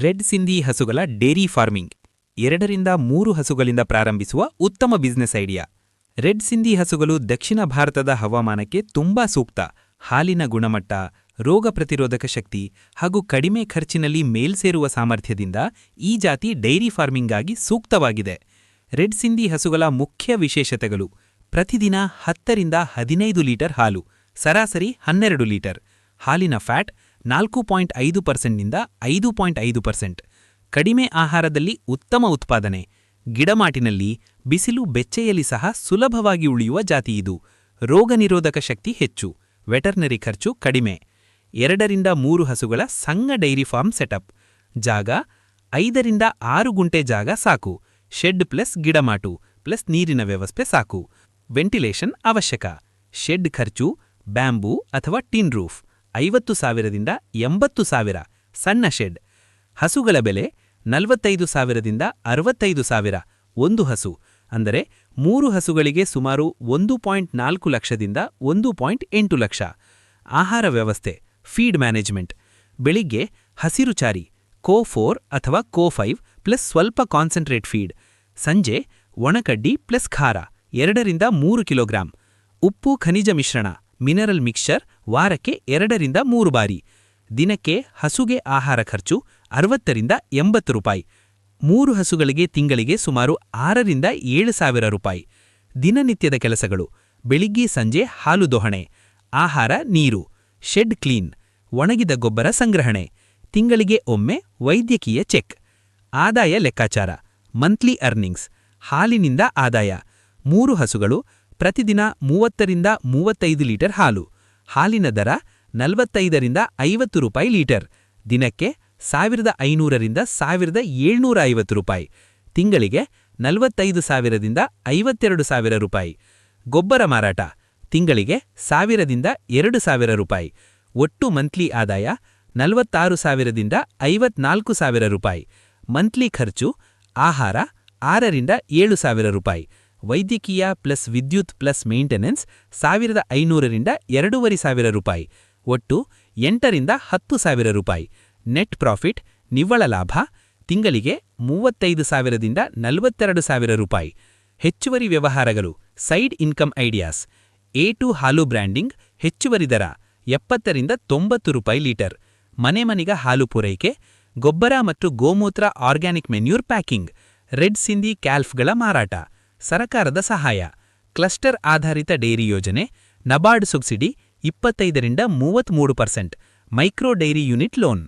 Red Sindhi ಹಸುಗಳ dairy farming 2-3 ಹಸುಗಳಿಂದ ಪ್ರಾರಂಭಿಸುವ ಉತ್ತಮ ಬಿಸಿನೆಸ್ ಐಡಿಯಾ. ರೆಡ್ ಸಿಂಧಿ ಹಸುಗಳು ದಕ್ಷಿಣ ಭಾರತದ ಹವಾಮಾನಕ್ಕೆ ತುಂಬಾ ಸೂಕ್ತ. ಹಾಲಿನ ಗುಣಮಟ್ಟ, ರೋಗ ಪ್ರತಿರೋಧಕ ಶಕ್ತಿ ಹಾಗೂ ಕಡಿಮೆ ಖರ್ಚಿನಲ್ಲಿ ಮೇಲ್ಸೇರುವ ಸಾಮರ್ಥ್ಯದಿಂದ ಈ ಜಾತಿ ಡೈರಿ ಫಾರ್ಮಿಂಗ್ಗಾಗಿ ಸೂಕ್ತವಾಗಿದೆ. ರೆಡ್ ಸಿಂಧಿ ಹಸುಗಳ ಮುಖ್ಯ ವಿಶೇಷತೆಗಳು: ಪ್ರತಿದಿನ 10-15 ಲೀಟರ್ ಹಾಲು, ಸರಾಸರಿ 12 ಲೀಟರ್. ಹಾಲಿನ ಫ್ಯಾಟ್ 4.5%ನಿಂದ 5.5%. ಕಡಿಮೆ ಆಹಾರದಲ್ಲಿ ಉತ್ತಮ ಉತ್ಪಾದನೆ. ಗಿಡಮಾಟಿನಲ್ಲಿ, ಬಿಸಿಲು ಬೆಚ್ಚೆಯಲ್ಲಿ ಸಹ ಸುಲಭವಾಗಿ ಉಳಿಯುವ ಜಾತಿ ಇದು. ರೋಗನಿರೋಧಕ ಶಕ್ತಿ ಹೆಚ್ಚು. ವೆಟರ್ನರಿ ಖರ್ಚು ಕಡಿಮೆ. 2-3 ಹಸುಗಳ ಸಣ್ಣ ಡೈರಿ ಫಾರ್ಮ್ ಸೆಟಪ್. ಜಾಗ 5-6 ಗುಂಟೆ ಜಾಗ ಸಾಕು. ಶೆಡ್ ಪ್ಲಸ್ ಗಿಡಮಾಟು ಪ್ಲಸ್ ನೀರಿನ ವ್ಯವಸ್ಥೆ ಸಾಕು. ವೆಂಟಿಲೇಷನ್ ಅವಶ್ಯಕ. ಶೆಡ್ ಖರ್ಚು ಬ್ಯಾಂಬೂ ಅಥವಾ ಟಿನ್ ರೂಫ್ 50,000ದಿಂದ 80,000. ಸಣ್ಣ ಶೆಡ್. ಹಸುಗಳ ಬೆಲೆ 45,000ದಿಂದ 65,000. ಒಂದು ಹಸು ಅಂದರೆ 3 ಹಸುಗಳಿಗೆ ಸುಮಾರು 1.4 ಲಕ್ಷದಿಂದ 1.8 ಲಕ್ಷ. ಆಹಾರ ವ್ಯವಸ್ಥೆ, ಫೀಡ್ ಮ್ಯಾನೇಜ್ಮೆಂಟ್. ಬೆಳಿಗ್ಗೆ ಹಸಿರು ಚಾರಿ ಕೋ4 ಅಥವಾ ಕೋ5 ಪ್ಲಸ್ ಸ್ವಲ್ಪ ಕಾನ್ಸಂಟ್ರೇಟ್ ಫೀಡ್. ಸಂಜೆ ಒಣಕಡ್ಡಿ ಪ್ಲಸ್ ಖಾರ 2-3 ಕಿಲೋಗ್ರಾಂ. ಉಪ್ಪು ಖನಿಜ ಮಿಶ್ರಣ ಮಿನರಲ್ ಮಿಕ್ಸ್ಚರ್ ವಾರಕ್ಕೆ 2-3 ಬಾರಿ. ದಿನಕ್ಕೆ ಹಸುಗೆ ಆಹಾರ ಖರ್ಚು 60-80 ರೂಪಾಯಿ. 3 ಹಸುಗಳಿಗೆ ತಿಂಗಳಿಗೆ ಸುಮಾರು 6-7 ರೂಪಾಯಿ. ದಿನನಿತ್ಯದ ಕೆಲಸಗಳು: ಬೆಳಿಗ್ಗೆ ಸಂಜೆ ಹಾಲು ದೊಹಣೆ, ಆಹಾರ ನೀರು, ಶೆಡ್ ಕ್ಲೀನ್, ಒಣಗಿದ ಗೊಬ್ಬರ ಸಂಗ್ರಹಣೆ, ತಿಂಗಳಿಗೆ ಒಮ್ಮೆ ವೈದ್ಯಕೀಯ ಚೆಕ್. ಆದಾಯ ಲೆಕ್ಕಾಚಾರ: ಮಂತ್ಲಿ ಅರ್ನಿಂಗ್ಸ್, ಹಾಲಿನಿಂದ ಆದಾಯ. 3 ಹಸುಗಳು ಪ್ರತಿದಿನ 30-35 ಲೀಟರ್ ಹಾಲು. ಹಾಲಿನ ದರ 45-50 ರೂಪಾಯಿ ಲೀಟರ್. ದಿನಕ್ಕೆ 1,500ರಿಂದ 1,750 ರೂಪಾಯಿ. ತಿಂಗಳಿಗೆ 45,000ದಿಂದ 52,000 ರೂಪಾಯಿ. ಗೊಬ್ಬರ ಮಾರಾಟ: ತಿಂಗಳಿಗೆ 1,000ರಿಂದ 2,000 ರೂಪಾಯಿ. ಒಟ್ಟು ಮಂತ್ಲಿ ಆದಾಯ 46,000ದಿಂದ 54,000 ರೂಪಾಯಿ. ಮಂತ್ಲಿ ಖರ್ಚು: ಆಹಾರ 6-7,000 ರೂಪಾಯಿ. ವೈದ್ಯಕೀಯ ಪ್ಲಸ್ ವಿದ್ಯುತ್ ಪ್ಲಸ್ ಮೇಂಟೆನೆನ್ಸ್ 1,500ರಿಂದ 2,500 ರೂಪಾಯಿ. ಒಟ್ಟು 8-10,000 ರೂಪಾಯಿ. ನೆಟ್ ಪ್ರಾಫಿಟ್ ನಿವ್ವಳ ಲಾಭ: ತಿಂಗಳಿಗೆ 35,000ದಿಂದ 42,000 ರೂಪಾಯಿ. ಹೆಚ್ಚುವರಿ ವ್ಯವಹಾರಗಳು, ಸೈಡ್ ಇನ್ಕಮ್ ಐಡಿಯಾಸ್. A2 ಹಾಲು ಬ್ರ್ಯಾಂಡಿಂಗ್, ಹೆಚ್ಚುವರಿ ದರ 70ರಿಂದ 90 ರೂಪಾಯಿ ಲೀಟರ್. ಮನೆಮನಿಗ ಹಾಲು ಪೂರೈಕೆ, ಗೊಬ್ಬರ ಮತ್ತು ಗೋಮೂತ್ರ organic manure packing. Red Sindhi ಕ್ಯಾಲ್ಫ್ಗಳ ಮಾರಾಟ. ಸರಕಾರದ ಸಹಾಯ. ಕ್ಲಸ್ಟರ್ ಆಧಾರಿತ ಡೈರಿ ಯೋಜನೆ. NABARD subsidy 25-33%. Micro dairy unit loan.